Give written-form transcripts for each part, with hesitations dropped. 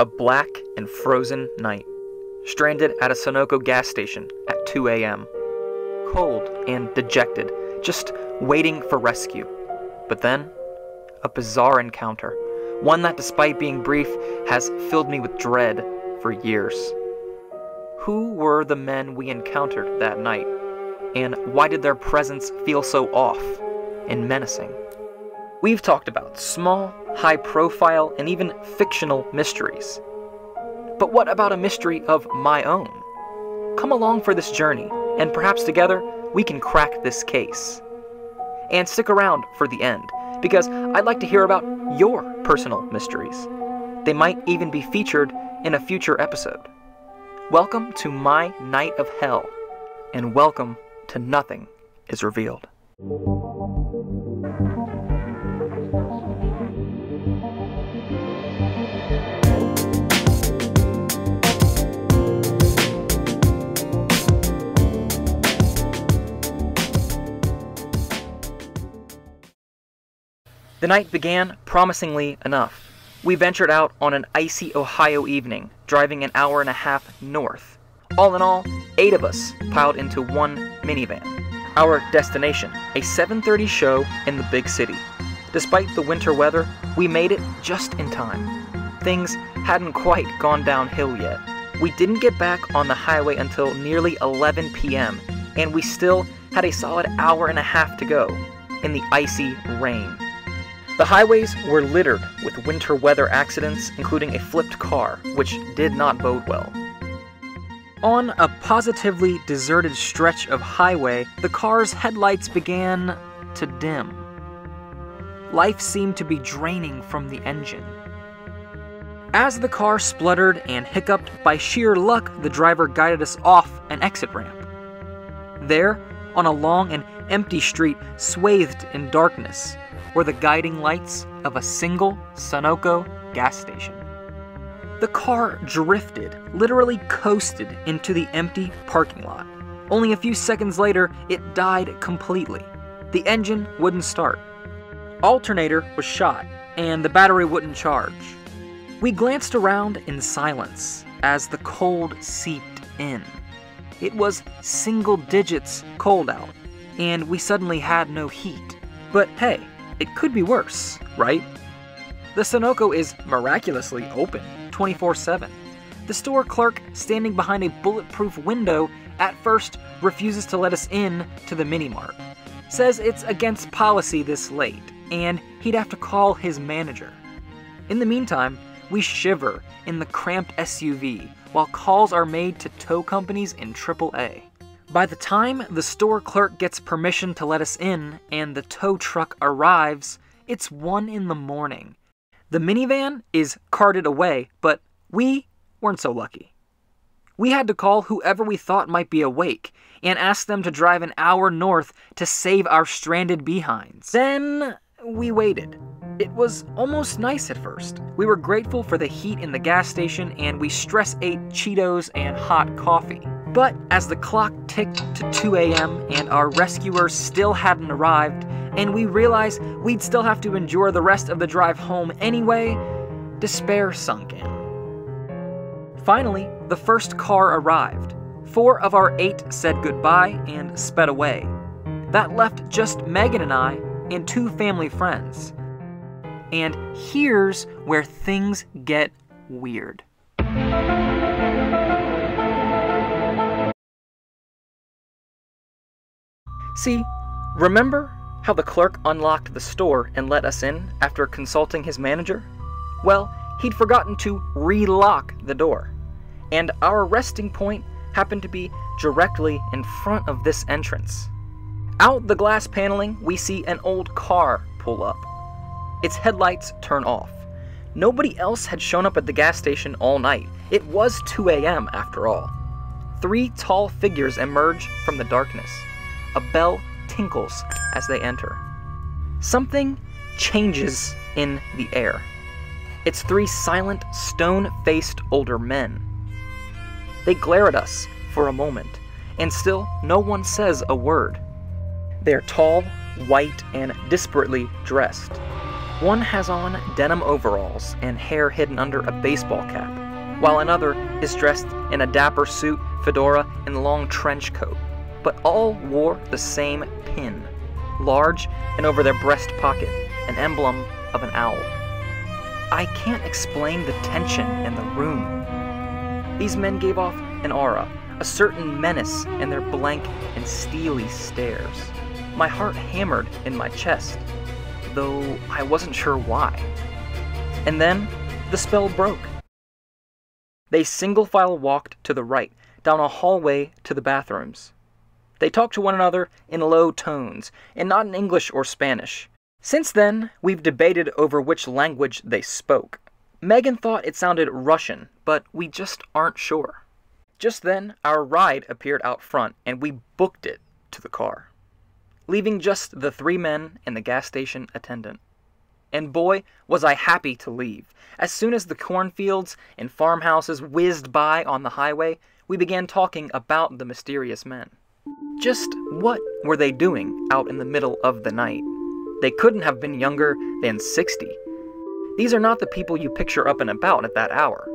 A black and frozen night, stranded at a Sunoco gas station at 2 a.m. Cold and dejected, just waiting for rescue. But then, a bizarre encounter, one that despite being brief has filled me with dread for years. Who were the men we encountered that night, and why did their presence feel so off and menacing? We've talked about small, high-profile, and even fictional mysteries. But what about a mystery of my own? Come along for this journey, and perhaps together we can crack this case. And stick around for the end, because I'd like to hear about your personal mysteries. They might even be featured in a future episode. Welcome to my night of hell, and welcome to Nothing is Revealed. The night began promisingly enough. We ventured out on an icy Ohio evening, driving an hour and a half north. All in all, 8 of us piled into one minivan. Our destination, a 7:30 show in the big city. Despite the winter weather, we made it just in time. Things hadn't quite gone downhill yet. We didn't get back on the highway until nearly 11 p.m., and we still had a solid hour and a half to go in the icy rain. The highways were littered with winter weather accidents, including a flipped car, which did not bode well. On a positively deserted stretch of highway, the car's headlights began to dim. Life seemed to be draining from the engine. As the car spluttered and hiccuped, by sheer luck, the driver guided us off an exit ramp. There, on a long and empty street swathed in darkness, were the guiding lights of a single Sunoco gas station. The car drifted, literally coasted into the empty parking lot. Only a few seconds later, it died completely. The engine wouldn't start. Alternator was shot, and the battery wouldn't charge. We glanced around in silence as the cold seeped in. It was single digits cold out, and we suddenly had no heat. But hey, it could be worse, right? The Sunoco is miraculously open 24/7. The store clerk standing behind a bulletproof window at first refuses to let us in to the mini-mart. Says it's against policy this late, and he'd have to call his manager. In the meantime, we shiver in the cramped SUV while calls are made to tow companies in AAA. By the time the store clerk gets permission to let us in and the tow truck arrives, it's 1 in the morning. The minivan is carted away, but we weren't so lucky. We had to call whoever we thought might be awake and ask them to drive an hour north to save our stranded behinds. Then we waited. It was almost nice at first. We were grateful for the heat in the gas station, and we stress-ate Cheetos and hot coffee. But as the clock ticked to 2 a.m. and our rescuers still hadn't arrived, and we realized we'd still have to endure the rest of the drive home anyway, despair sunk in. Finally, the first car arrived. 4 of our 8 said goodbye and sped away. That left just Megan and I and 2 family friends. And here's where things get weird. See, remember how the clerk unlocked the store and let us in after consulting his manager? Well, he'd forgotten to relock the door. And our resting point happened to be directly in front of this entrance. Out the glass paneling, we see an old car pull up. Its headlights turn off. Nobody else had shown up at the gas station all night. It was 2 a.m. after all. 3 tall figures emerge from the darkness. A bell tinkles as they enter. Something changes in the air. It's 3 silent, stone-faced older men. They glare at us for a moment, and still no one says a word. They're tall, white, and disparately dressed. One has on denim overalls and hair hidden under a baseball cap, while another is dressed in a dapper suit, fedora, and long trench coat. But all wore the same pin, large and over their breast pocket, an emblem of an owl. I can't explain the tension in the room. These men gave off an aura, a certain menace in their blank and steely stares. My heart hammered in my chest, though I wasn't sure why. And then the spell broke. They single file walked to the right, down a hallway to the bathrooms. They talked to one another in low tones, and not in English or Spanish. Since then, we've debated over which language they spoke. Megan thought it sounded Russian, but we just aren't sure. Just then, our ride appeared out front, and we booked it to the car, leaving just the three men and the gas station attendant. And boy, was I happy to leave. As soon as the cornfields and farmhouses whizzed by on the highway, we began talking about the mysterious men. Just what were they doing out in the middle of the night? They couldn't have been younger than 60. These are not the people you picture up and about at that hour.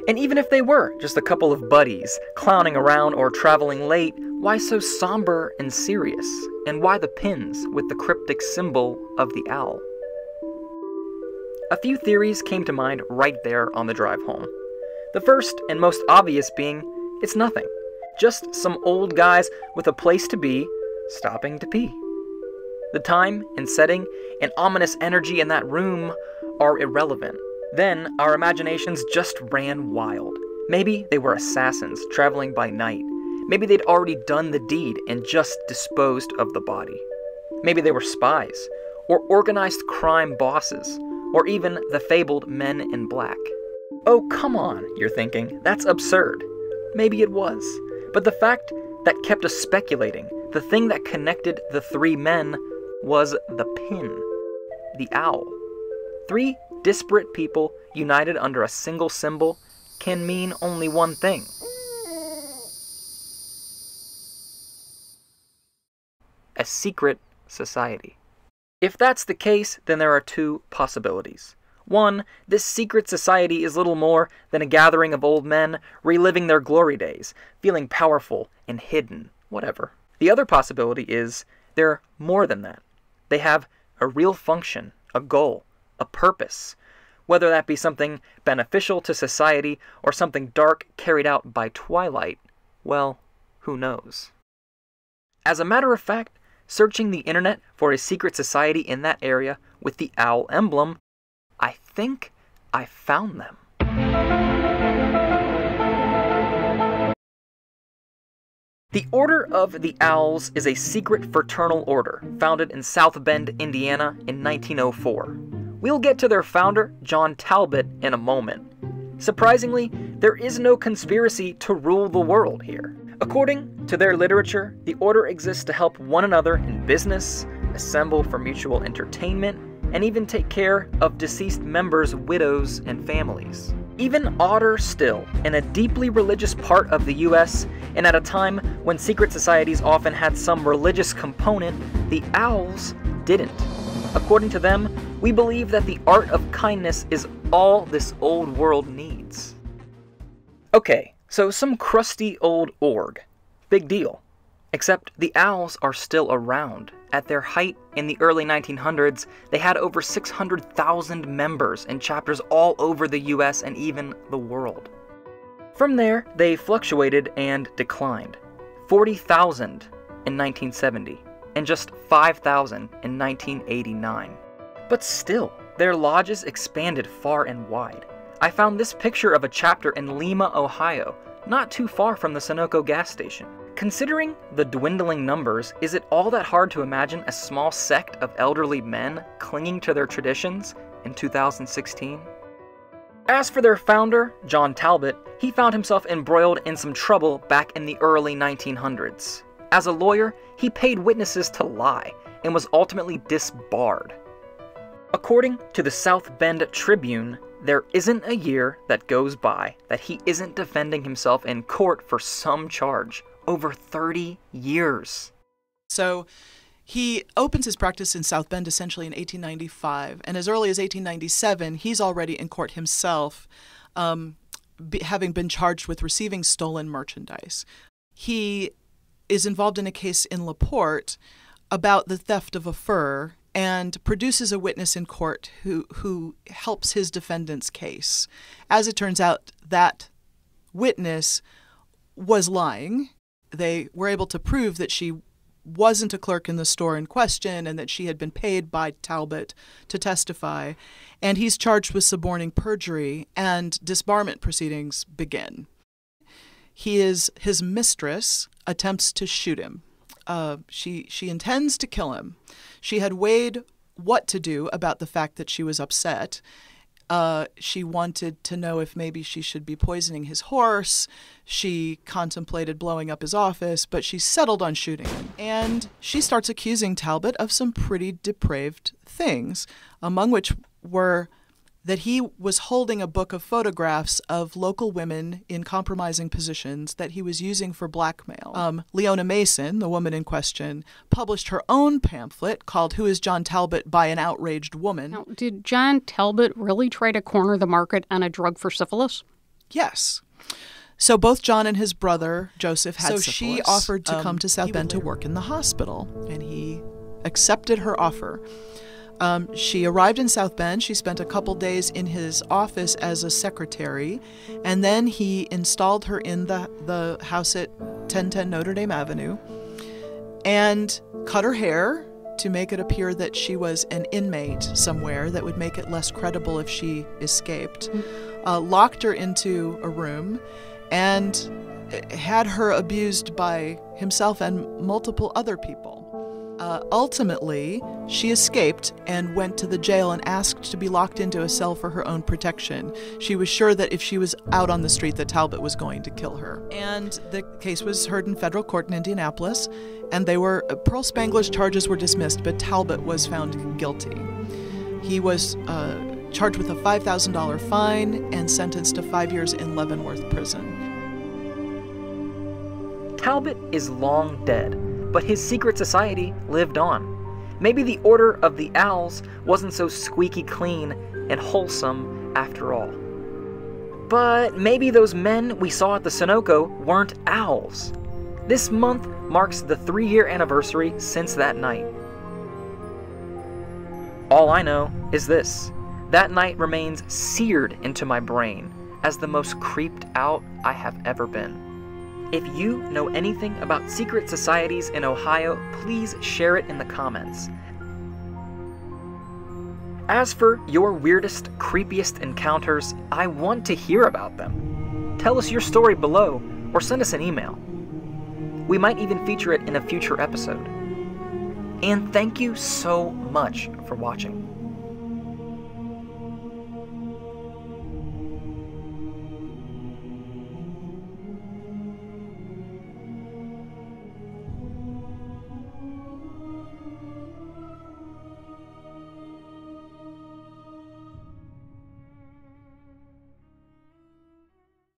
And even if they were just a couple of buddies, clowning around or traveling late, why so somber and serious? And why the pins with the cryptic symbol of the owl? A few theories came to mind right there on the drive home. The first and most obvious being, it's nothing. Just some old guys with a place to be, stopping to pee. The time and setting and ominous energy in that room are irrelevant. Then our imaginations just ran wild. Maybe they were assassins traveling by night. Maybe they'd already done the deed and just disposed of the body. Maybe they were spies, or organized crime bosses, or even the fabled Men in Black. Oh, come on, you're thinking. That's absurd. Maybe it was. But the fact that kept us speculating, the thing that connected the three men, was the pin. The owl. Three disparate people united under a single symbol can mean only one thing. A secret society. If that's the case, then there are two possibilities. One, this secret society is little more than a gathering of old men reliving their glory days, feeling powerful and hidden, whatever. The other possibility is they're more than that. They have a real function, a goal, a purpose. Whether that be something beneficial to society or something dark carried out by Twilight, well, who knows? As a matter of fact, searching the internet for a secret society in that area with the owl emblem, I think I found them. The Order of the Owls is a secret fraternal order founded in South Bend, Indiana in 1904. We'll get to their founder, John Talbot, in a moment. Surprisingly, there is no conspiracy to rule the world here. According to their literature, the order exists to help one another in business, assemble for mutual entertainment, and even take care of deceased members' widows and families. Even odder still, in a deeply religious part of the US, and at a time when secret societies often had some religious component, the Owls didn't. According to them, we believe that the art of kindness is all this old world needs. Okay, so some crusty old org. Big deal. Except the Owls are still around. At their height in the early 1900s, they had over 600,000 members in chapters all over the US and even the world. From there, they fluctuated and declined. 40,000 in 1970, and just 5,000 in 1989. But still, their lodges expanded far and wide. I found this picture of a chapter in Lima, Ohio, not too far from the Sunoco gas station. Considering the dwindling numbers, is it all that hard to imagine a small sect of elderly men clinging to their traditions in 2016? As for their founder, John Talbot, he found himself embroiled in some trouble back in the early 1900s. As a lawyer, he paid witnesses to lie and was ultimately disbarred. According to the South Bend Tribune, there isn't a year that goes by that he isn't defending himself in court for some charge. Over 30 years. So He opens his practice in South Bend essentially in 1895, and as early as 1897, he's already in court himself, having been charged with receiving stolen merchandise. He is involved in a case in LaPorte about the theft of a fur and produces a witness in court who helps his defendant's case. As it turns out, that witness was lying. They were able to prove that she wasn't a clerk in the store in question and that she had been paid by Talbot to testify. And he's charged with suborning perjury, and disbarment proceedings begin. His mistress attempts to shoot him. She intends to kill him. She had weighed what to do about the fact that she was upset. She wanted to know if maybe she should be poisoning his horse. She contemplated blowing up his office, but she settled on shooting him. And she starts accusing Talbot of some pretty depraved things, among which were that he was holding a book of photographs of local women in compromising positions that he was using for blackmail. Leona Mason, the woman in question, published her own pamphlet called Who is John Talbot by an Outraged Woman. Now, did John Talbot really try to corner the market on a drug for syphilis? Yes. So both John and his brother, Joseph, had syphilis. So she offered to come to South Bend to work in the hospital, and he accepted her offer. She arrived in South Bend. She spent a couple days in his office as a secretary, and then he installed her in the house at 1010 Notre Dame Avenue and cut her hair to make it appear that she was an inmate somewhere that would make it less credible if she escaped, locked her into a room, and had her abused by himself and multiple other people. Ultimately, she escaped and went to the jail and asked to be locked into a cell for her own protection. She was sure that if she was out on the street that Talbot was going to kill her. And the case was heard in federal court in Indianapolis, and Pearl Spangler's charges were dismissed, but Talbot was found guilty. He was charged with a $5,000 fine and sentenced to 5 years in Leavenworth prison. Talbot is long dead, but his secret society lived on. Maybe the Order of the Owls wasn't so squeaky clean and wholesome after all. But maybe those men we saw at the Sunoco weren't owls. This month marks the 3-year anniversary since that night. All I know is this: that night remains seared into my brain as the most creeped out I have ever been. If you know anything about secret societies in Ohio, please share it in the comments. As for your weirdest, creepiest encounters, I want to hear about them. Tell us your story below, or send us an email. We might even feature it in a future episode. And thank you so much for watching.